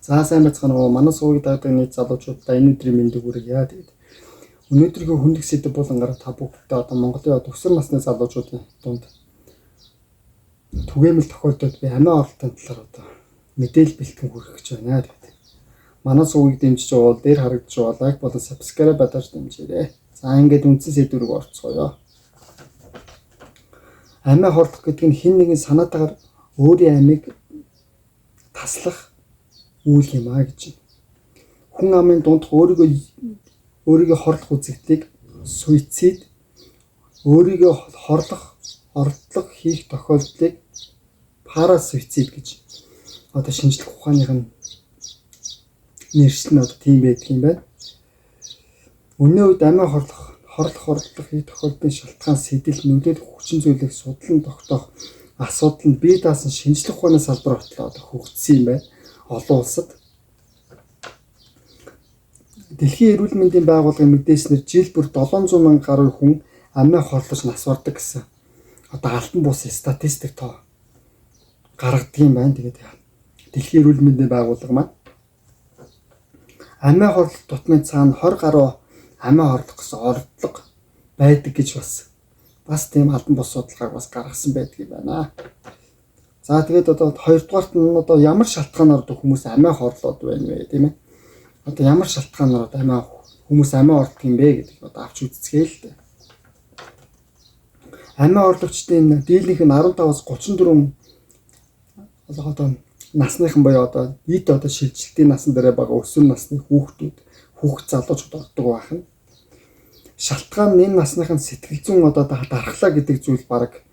За сайн байцгаана уу. Манай суугийг дагдаг нийт залуучуудаа энэ өдрийн мэндийг хүргье. Тэгээд өнөөдрийн хүндх сэдэв болонгаар та бүхэдээ одоо Монголын өсвөр насны залуучуудын дунд түгээмэл тохиолдолд би амиа оролтын талаар одоо мэдээлэл бэлтгэн хүргэх гэж байна. Тэгээд манай суугийг дэмжиж байгаа дээр харагдаж байгаа лайк болон subscribe badаж дэмжээрэй. За ингээд үндсэн сэдв рүү орцгоё. Амиа хорлох гэдэг нь хэн нэгэн санаатаагаар өөрийн амийг таслах үйл юм а гэж. Хүн амын дундх өөрийгөө хорлох үзэгдлийг суицид, өөрийгөө хорлох, ордлого хийх тохиолдлыг парасуицид гэж одоо шинжлэх ухааных нь нэршил нь одоо тийм байдаг юм байна. Өнөө үед амиа хорлох, ордлого хийх тохиолдлын шалтгаан сэтэл нөлөөлөх хүчин зүйлийг судлан тогтоох асуудал нь бие даасан шинжлэх ухааны салбар батлаа одоо хөгжсөн юм байна. Олон улсад Дэлхийн эрүүл мэндийн байгууллагын мэдээснээр жил бүр 700 мянган гаруй хүн амиа хорлож нас бардаг гэсэн одоо алтан буусын статистик тоо гаргадаг юм байна. Тэгээд Дэлхийн эрүүл мэндийн байгууллага маань амиа хорлох тутмын цаана 20 гаруй амиа хорлох гэсэн ордлого байдаг гэж бас тийм алтан бус судалгааг бас гаргасан байдаг юм байна. За тэгээд одоо хоёрдугаарт нь одоо ямар шалтгаанаар хүмүүс амиа хорлоод байна вэ, тийм ээ? Одоо ямар шалтгаанаар хүмүүс амиа хорлох юм бэ гэдэг одоо авч үзцгээе л дээ. Амиа хорлогчдын дийлэнх нь 15-аас 34 одоо насныхан боёо одоо эд одоо шилжилтийн насан дээр байгаа өсвөр насны хүүхэд залуучууд ордог байх нь. Шалтгаан нь энэ насныхан сэтгэл зүйн одоо дархлаа гэдэг зүйл бараг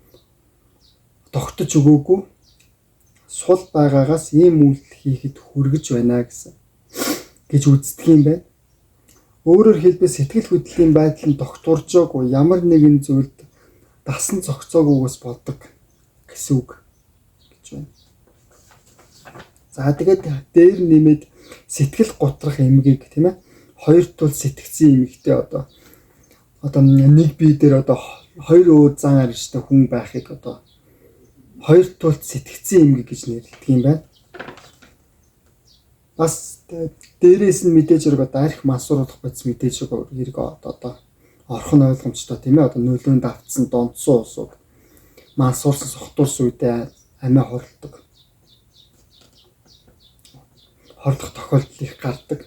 тогтож өгөөгүй сул байгаагаас ийм үйлдэл хийхэд хүргэж байна гэж үздэг юм байна. Өөрөөр хэлбэл сэтгэл хөдлөлийн байдал нь докторжоогүй ямар нэгэн зүйлд дасан зохицоогүйгээс болдог гэсэн үг гэж байна. За тэгээд дээр нэмээд сэтгэл готрах эмгийг тийм ээ хоёр тул сэтгцэн эмэгтэй одоо нэг бие дээр одоо хоёр өөр зан арьжтай хүн байхыг одоо хоёр тулд сэтгцэн эмгэг гэж нэрлэдэг юм байна. Бас дээрээс нь мэдээж хэрэг одоо арх мансууруулах бодис мэдээж хэрэг одоо орох нь ойлгомжтой тийм ээ. Одоо нөлөөнд автсан донцсон усууд мансуурсан сохтуурсан үедээ амиа хорлох тохиолдол их гардаг.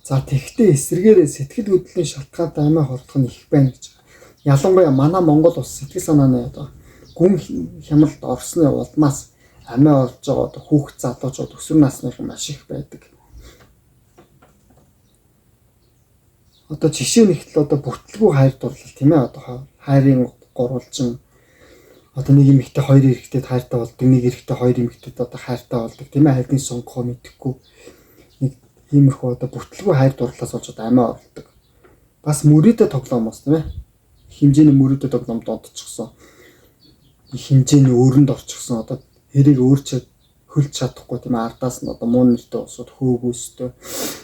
За тэгвэл эсвэргээр сэтгэл хөдлөлийн шалтгаантай амиа хорлох нь их байна гэж. Ялангуяа манай Монгол улс сэтгэл санааны одоо гүн хямралд орсны улмаас амиа олж байгаа одоо хүүхэд залуучууд өсвөр насныхан маш их байдаг. Одоо жишээ нэгтэл одоо бүтлгүй хайр дурлал тийм ээ одоо хайрын гурвалжин одоо нэг эмэгтэй хоёр эрэгтэйд хайртай болдог, нэг эрэгтэй хоёр эмэгтэйд одоо хайртай болдог тийм ээ хайрын сонгохоо мэдэхгүй нэг иймэрхүү одоо бүтлгүй хайр дурлалаас болж одоо амиа орлдог. Бас мөрөдө тоглоомоос тийм ээ хэмжээний мөрөдө тоглоомд донтчихсон хэмжээний өрөнд орчихсон одоо хэрэг өөрчөд хөлж чадахгүй тийм ардаас нь одоо муу нэртэй усууд хөөгөөстэй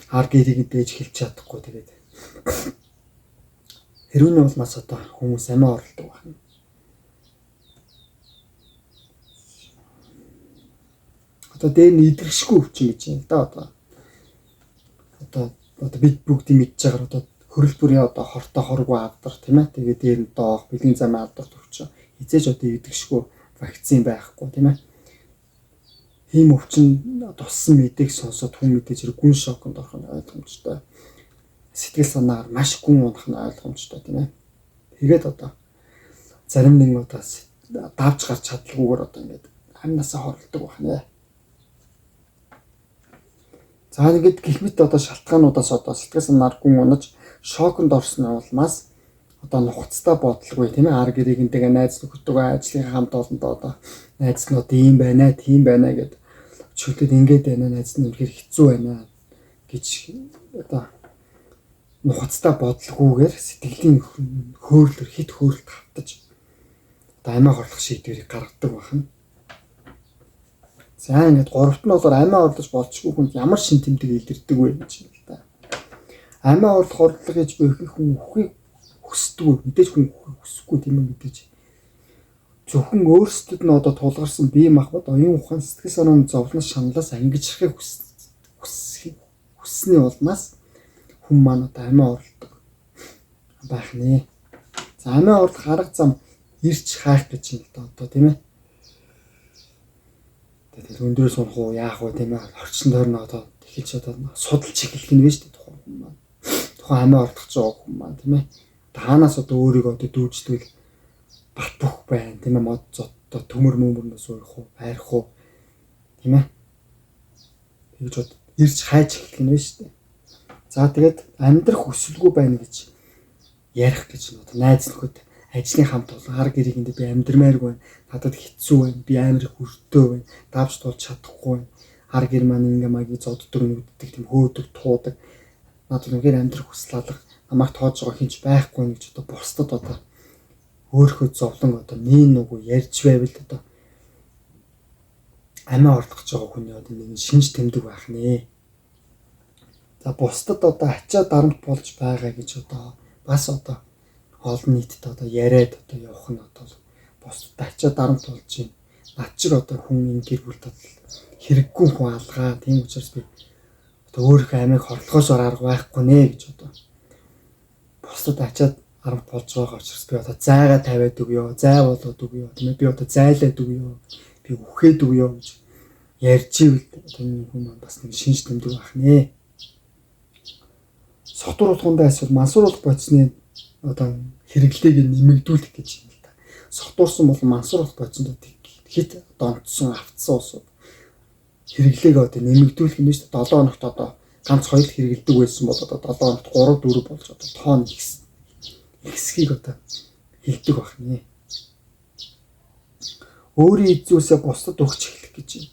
ар гэрийг дээж хэлж чадахгүй тэгээд хэрүүний улмаас одоо хүмүүс амиа орлдог байна. Одоо дээр нь идэршгүй өвчин гэж юм да одоо бид бүгдийг мэдж байгаа одоо хөрөл бүрийн одоо хортой хоргүй авдар тийм ээ тэгээд дээр нь доох бэлгийн замын авдар төвчөө хизээж одоо идэршгүй вакцин байхгүй тийм ээ. Ийм өвчин туссан мэдээг сонсоод хүн мэдээж хэрэг гүн шоконд орох нь ойлгомжтой. Сэтгэл санаагаар маш гүн унах нь ойлгомжтой тийм ээ. Тэгээд одоо зарим нэг удаас давж гарч чадлагүйгээр одоо ингээд амнасаа хорлдог байна. За ингээд гэх мэт одоо шалтгаануудаас одоо сэтгэл санаагаар гүн унаж шоконд орсны улмаас одоо нухацтай бодлого тийм ээ ар гэрэгэнтэйгээ найз нөхдөдөө ажлын хамт олондоо одоо найз нь одоо ийм байна тийм байна гэд чөлөөд ингээд байна найз нь үнэхээр хэцүү байна гэж одоо нухацтай бодлогоогоор сэтгэлийн хөөрөлтөөр хит хөөрөлт хавтаж одоо амиа хорлох шийдвэрийг гаргадаг байна. За ингээд гуравт нь бол амиа хорлож болчихгүй хүнд ямар шин тэмдэг илэрдэг вэ гэж юм л да. Амиа хорлох гэж бүх хүн үхийг хүсдэг. Мэдээж хүн хүсэхгүй тийм ээ мэдээж. зөвхөн өөрсдөд нь одоо тулгарсан бие махбод оюун ухаан сэтгэл санааны зовлон шаналлаас ангижрахыг хүссний улмаас хүн маань одоо амиа орлдог байх нэ. За амиа орлох арга зам ирж хайх гэж юм л да одоо тийм ээ. Тэгээд өндөр сунах уу яах вэ тийм ээ. Орчин тойрны одоо тэгэхээр одоо судалж эхлэх нь вэ шүү дээ тухайн хүн маань. Тухайн амиа орлох гэж байгаа хүн маань тийм ээ. Таанаас одоо өөрийгөө одоо дүүждэг бат бөх байна тийм ээ. Мод зодтой төмөр мөмөрнөөс урах уу байрах уу тийм ээ. Тэгж бод ирж хайж эхлэх нь вэ шүү дээ. За тэгээд амьдрах хүсэлгүй байна гэж ярих гэж нь одоо найз нөхөд ажлын хамт болон хар гэрэгэндээ би амьдрмааргүй байна. Надад хэцүү байна. Би амар их өртөө байна. Давж туулж чадахгүй байна. Хар гэр маань ингээ магийг зоддог нүддэг тийм хөөдөг туудаг. Надад үнээр амьдрах хүсэл алга намайг тоож байгаа хинч байхгүй гэж одоо бусдад одоо өөрийнхөө зовлон одоо нийн нүгөө ярьж байвал одоо амиа орлох гэж байгаа хүний одоо нэг шинж тэмдэг байх нэ. За бусдад одоо ачаа дарамт болж байгаа гэж одоо бас одоо олон нийтэд одоо яриад одоо явах нь одоо бусдад ачаа дарамт болж юм. Над чиг одоо хүн энэ гэр бүлд хэрэггүй хүн алгаа. Тийм учраас би одоо өөрийнхөө амийг хорлохоос арга байхгүй нэ гэж одоо бусдад ачаа дарамт болж байгаа учраас би одоо зайгаа тавиад өгөө, зай болоод өгөө. Тийм ээ би одоо зайлаад өгөө. Би үхээд өгөө гэж ярьж ивэл одоо энэ хүн маань бас нэг шинж тэмдэг байх нэ. Сотур утгуундаа эсвэл мансууруулах бодисны одоо хэрэглээг нэмэгдүүлэх гэж юм л та. Сотуурсан бол мансууруулах бодисонд хит донцсон автсан усууд хэрэглээг одоо нэмэгдүүлэх нь шүү дээ. 7 хоногт одоо ганц хоёр хэрэгэлдэг байсан бол одоо 7 хоногт 3 4 болж одоо тоон ихсхийг одоо хэлдэг байх нэ. Өөрийн эзүүсээ бусдад өгч эхлэх гэж юм.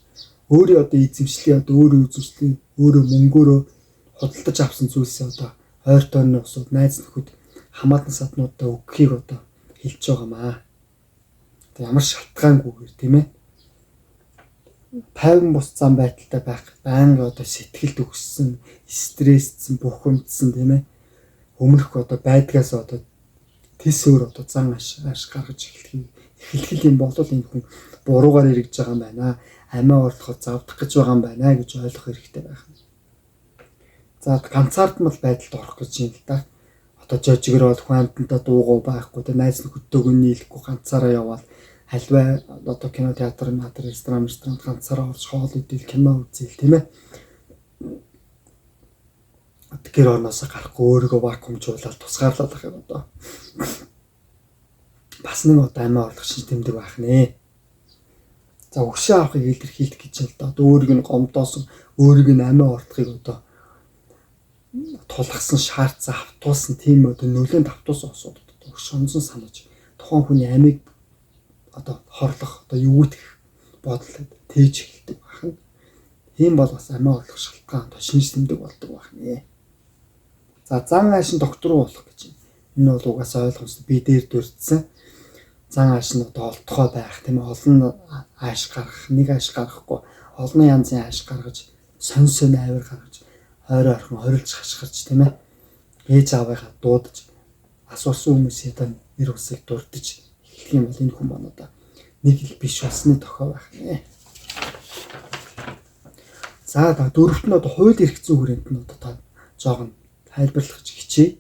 Өөрийн одоо эзэмшлээ одоо өөрөө үзүүлсэн өөрөө мөнгөөрөө худалдаж авсан зүйлсээ одоо ойр тойрны усууд найз нөхөд хамаатан саднуудаа өгөхийг одоо хэлж байгаа маа. Одоо ямар шалтгаангүйгээр тийм ээ. Тайван бус зам байдалтай байх байнга одоо сэтгэлд өгсөн, стрессцэн, бухимдсан тийм ээ. Өмнөх одоо байдгаас одоо тис өөр одоо зан аш гаргаж эхлэх юм бол энэ хүн буруугаар эргэж байгаа юм байна. Амиа орлоход завдах гэж байгаа юм байна гэж ойлгох хэрэгтэй байх. За ганцаардмал байдалд орох гэж юм л да. Одоо жожигэр бол хүн амьтанда дуугуу байхгүй тэ найз нөхөдтэйг нийлэхгүй ганцаараа явбал хальвай одоо кино театр ресторан ганцаараа орж хоол идэл кино үзэл тийм ээ. Гэр орноос гарахгүй өөрийгөө вакуумжуулаад тусгаарлаад ах юм одоо. Бас нэг одоо амиа орлох шинж тэмдэг байх нэ. За өгшөө авахыг илэрхийлэх гэж юм л да. Одоо өөрийг нь гомдоосон, өөрийг нь амиа орлохыг одоо тулгасан шаардсан автуулсан тийм одоо нөлөөнд автуулсан осууд одоо шонсон санаж тухайн хүний амийг одоо хорлох одоо юугүйх бодлоо тээж эхэлдэг байна. Тийм бол бас амиа орлох шалтгаан одоо шинж тэмдэг болдог байна. За зан аашин доктор болох гэж юм. Энэ бол угаасаа ойлгомжтой би дээр дурдсан. Зан ааш нь одоо олдохоо байх тийм ээ. Олон ааш гаргах, нэг ааш гаргахгүй олон янзын ааш гаргаж сонь авир гаргаж ойроо орхон хорилж хашгирч тийм ээ. Ээж аавынхаа дуудаж асуусан хүмүүсийн одоо нэр усыг дурдж эхлэх юм бол энэ хүн маань одоо нэг л биш болсны тохиол байх нэ. За дөрөвт нь одоо хууль эрх зүйн хүрээнд нь одоо жоохон тайлбарлах хичээе.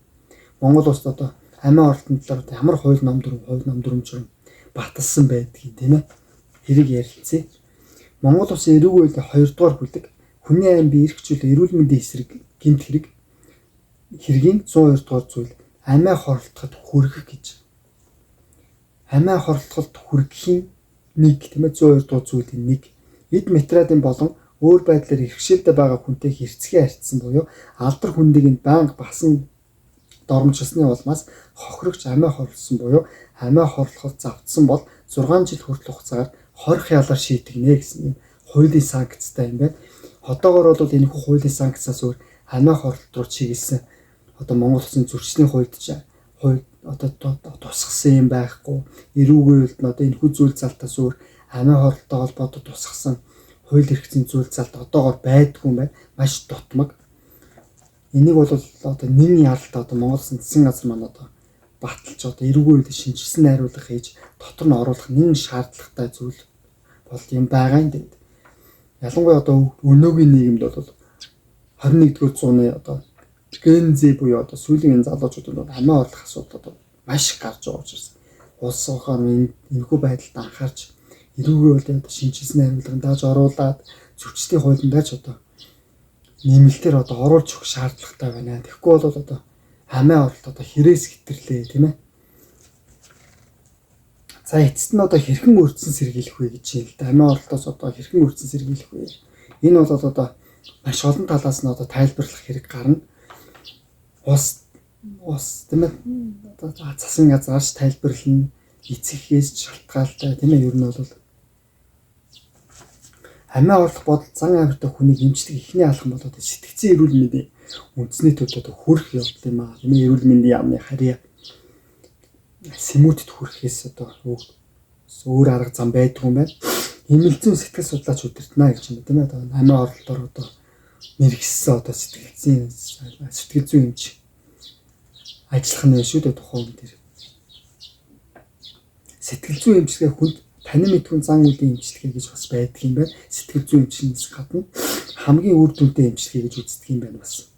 Монгол улсад одоо амиа орлтын талаар ямар хууль ном дүрм журам баталсан байдгийг тийм ээ. Хэрэг ярилцъя. Монгол улсын эрүүг хуулийн 2 дугаар бүлэг хүний айн бие эрхчлэл эрүүл мэндийн эсрэг гэмт хэргийн 102 дугаар зүйл амиа хорлоход хүргэх гэж. Амиа хорлоход хүргэхийн нэг тийм ээ 102 дугаар зүйлийн нэг эд материалын болон өөр байдлаар иргэшээлтэй байгаа хүнтэй хэрцгий харьцсан буюу алдар хүндийг нь банк басан доромжилсны улмаас хохирогч амиа хорлсон буюу амиа хорлоход завдсан бол 6 жил хүртэл хугацаагаар хорих ялаар шийтгэнэ гэсэн юм хуулийн санкцтай юм байна. Хотоогоор бол энэ хуулийн санкцаас өөр амиа хорлолт руу чиглэсэн одоо Монгол Улсын зөрчлийн хуульд одоо тусгасан юм байхгүй. Эрүүгийн хуульд нь одоо энэ хүү зүйл залтаас өөр амиа хорлолттой холбоотой тусгасан хууль эрх зүйн зүйл залт одоогоор байдгүй юм байна. Маш дутмаг. Энийг бол одоо нэн ялалт одоо Монгол Улсын засгийн газар маань одоо баталж одоо эрүүгийн үед шинжилсэн найруулга хийж дотор нь оруулах нэн шаардлагатай зүйл бол юм байгаа юм дээ. Ялангуяа одоо өнөөгийн нийгэмд бол 21-р зууны одоо Gen Z буюу одоо сүүлийн залуучуудад бол амиа орлох асуудал маш их гарч байгаа учраас улс орон энэхүү байдалд анхаарч эрүүгийн үед шинжилсэн найруулганд дааж оруулаад зөрчлийн хуулиндаа ч одоо нэмэлтээр одоо оруулж өгөх шаардлагатай байна. Тэгэхгүй бол одоо амиа орлт одоо хэрэгс хэтэрлээ тийм ээ. За эцэст нь одоо хэрхэн өрдсөн сэргийлэх вэ гэж юм л да. Амиа орлтоос одоо хэрхэн өрдсөн сэргийлэх вэ? Энэ бол одоо маш олон талаас нь одоо тайлбарлах хэрэг гарна. Ус тийм ээ одоо засгийн газраас тайлбарлана, эцэгхээс шалтгаалтай тийм ээ. Ер нь бол амиа орлох бодол зан авиртай хүнийг эмчлэх ихний алхам болоод сэтгцэн эрүүл мэндийн үндэсний төвд хүрэх явдал юм аа. Тийм ээ, эрүүл мэндийн яамны харьяа сэмүүтэд хүрэхээс одоо өөр арга зам байдгүй юм байна. Хэмэлзэн сэтгэл судлаач удирдана гэж юм тийм ээ. Одоо амиа орлолтоор одоо мэрэгссэн одоо сэтгэл зүйн эмч ажиллах нь шүү дээ тухайн хүн дээр. Сэтгэл зүйн эмчилгээ хүнд танин мэдхүн зан үлийн эмчилгээ гэж бас байдаг юм байна. Сэтгэл зүйн эмчилгээс гадна хамгийн үр дүнтэй эмчилгээ гэж үздэг юм байна бас.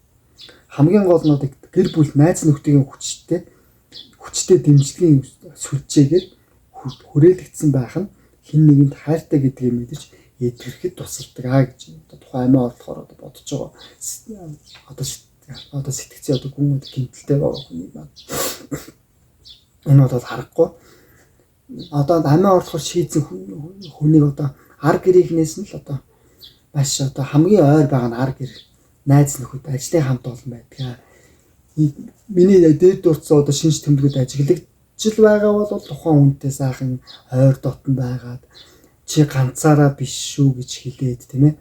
Хамгийн гол нь гэр бүл найз нөхдийн хүчтэй дэмжлэгийн сүлжээгээр хүрээлэгдсэн байх нь хэн нэгэнд хайртай гэдгийг мэдэж эдгэрхэд тусалдаг гэж тухайн амиа орлохоор бодож байгаа. Одоо сэтгцэн одоо гүн гэмтэлтэй байгаа хүний байна. Энэ бол харахгүй. Одоо амиа орлохоор шийдсэн хүнийг одоо ар гэрийнхнээс нь л одоо маш одоо хамгийн ойр байгаа нь ар гэр найз нөхөд ажлын хамт олон байдаг. Миний дээд дурдсан одоо шинж тэмдгүүд ажиглагжил байгаа бол тухайн хүнтэй сайхан ойр дотн байгаад чи ганцаараа биш шүү гэж хэлээд тийм ээ.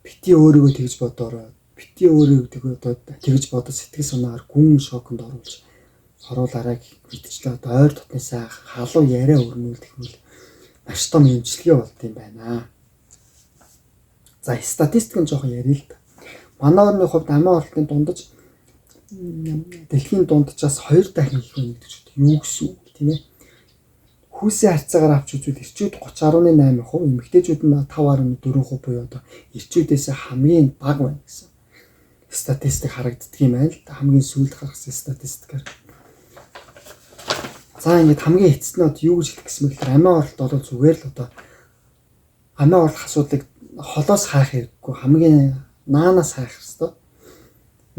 Бити өөрийгөө тэгж бодоорой. Бити өөрийгөө тэгж бодож сэтгэл санаагаар гүн шоконд оруулаарай гэдэгчлээ одоо ойр дотны сайхан халуун яриа өрнүүлэх нь маш том эмчилгээ болд юм байна. За статистик нь жоохон ярил л да. Манай орны хувьд амиа орлтын дундаж дэлхийн дунджаас 2 дахин их байна гэж юу гэсэн үг тийм ээ. Хүүсийн харьцаагаар авч үзвэл эрчүүд 30.8%, эмэгтэйчүүд нь 5.4% буюу одоо эрчүүдээс хамгийн бага байна гэсэн статистик харагддаг юм байна л да. Хамгийн сүүлд гаргасан статистикаар. За ингэж хамгийн эцэст нь одоо юу гэж хэлэх гэсэн мэт амиа орлт бол зүгээр л одоо амиа орлох асуудлыг холоос хайх хэрэггүй, хамгийн наанаас хайх хэрэгтэй.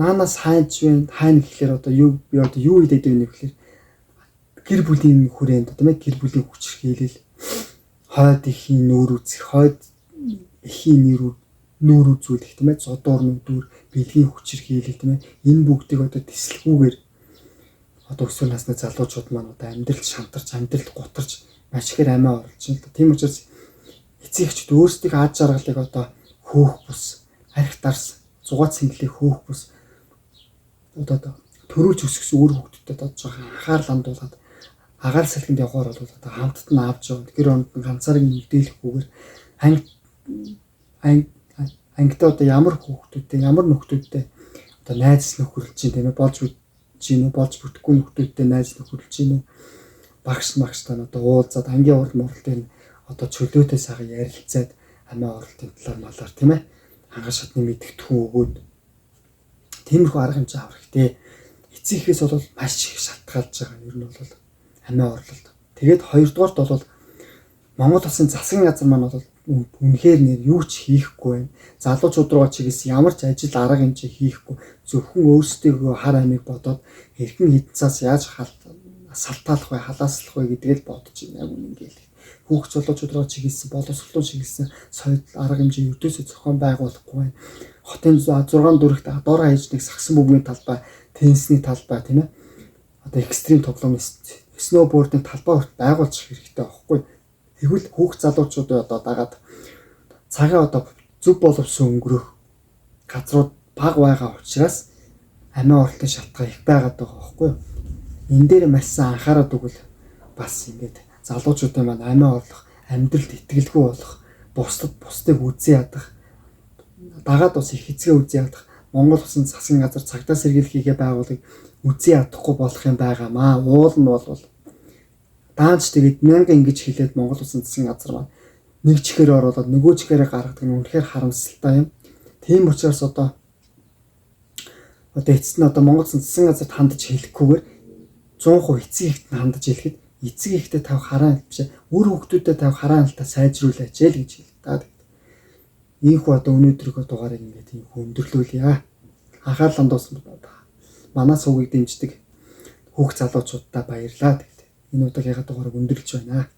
Наанаас хайж хайна гэхэлэр одоо юу хийдэг вэ гэхээр гэр бүлийн хүрээнд тийм ээ, гэр бүлийн хүчирхийлэл, хойд ихийн нүүр үзэх, хойд ихийн нүүр үзүүлэх тийм ээ, зодуур нүдүр, бэлгийн хүчирхийлэл тийм ээ, энэ бүгдийг одоо тэсэлгүйгээр одоо өсвөр насны залуучууд маань одоо амьдралд шантарч, амьдралд гутарч маш ихээр амиа орлож байна л да. Тийм учраас эцэгчд өөрсдийн аж аргалыг одоо хөөх бус, арх дарс, зугаат сэнгэлийг хөөх бус одоо төрүүлж өсгсөн үр хөвгтөд одоо жоохон анхаарал хандуулаад агаал салхинд явахаар бол одоо хамтд нь авч яваад гэр онд нь ганцаараа нэгдээлэхгүйгээр ангид одоо ямар хөвгтөдтэй ямар нөхдүүдтэй одоо найз нөхөрлж чинь тийм ээ, болж бүтэхгүй нөхдүүдтэй найз нөхөрлж чинь багш тань одоо уулзаад ангийн урд моралтын одоо чөлөөтэй сайхан ярилцаад амиа орлтын талаар малаар тийм ээ, хангаж шатны мэдгэдэггүй өгөөд тиймэрхүү арга хэмжээ авах хэрэгтэй. Эцэгхээс бол маш их шалтгаалж байгаа. Ер нь бол амиа орлолт. Тэгээд хоёрдугаарт бол Монгол Улсын засгийн газар маань бол үнэхээр нэр юу ч хийхгүй байна. Залуучууд руу чигээс ямар ч ажил арга хэмжээ хийхгүй. Зөвхөн өөрсдөө хар амийг бодоод хэрхэн хэдэн цаас яаж салтаалах вэ, халааслах вэ гэдгийг л бодож байна. Ингээл хүүхд залуучууд руу чигээс боловсролын чиглэсэн соёл арга хэмжээ ертөөсөө зохион байгуулахгүй байна. Хотын 6 дүрэгт дор хаяж нэг сагсан бөмбөгийн талбай, теннисний талбай тийм ээ. Одоо экстрим тоглоом, сноубордын талбай хүрт байгуулчих хэрэгтэй байхгүй. Тэгвэл хүүхд залуучууд одоо дагаад цагаа одоо зөв боловсон өнгөрөх газрууд бага байгаа учраас амиа орлтын шалтгаан их байгаад байгаа байхгүй. Энэ дээр маш сайн анхаарал өгвөл бас ингээд залуучуудын маань амиа орлох, амьдралд итгэлгүй болох, бусдыг үзээ ядах, дагаад бас их эзгээ үзээ ядах Монгол Улсын засгийн газар цагдаа сэргийлэх хийгээ байгуулыг үзий ядахгүй болох юм байгаамаа. Уул нь бол даанч тэгээд 1000 ингэж хэлээд Монгол Улсын засгийн газар маань нэг чихээр оруулаад нөгөө чихээрээ гаргадаг нь үнэхээр харамсалтай юм. Тийм учраас одоо эцэст нь одоо Монгол Улсын засгийн газарт хандаж хэлэхгүйгээр 100% эцэг эхт нь хандаж хэлэхэд эцэг эхтэй тав хараа биш үр хүүхдүүдэд тав хараа хальтаа сайжруулаач л гэж хэлээ. Ийхүү одоо өнөөдрийнхөө дугаарыг ингээд ийм өндөрлүүлье. Анхаарлаа дуусна. Манай сувгийг дэмждэг хүүхд залуучуудаа баярлалаа. Энэ удаагийн дугаарыг өндөрлөж байна.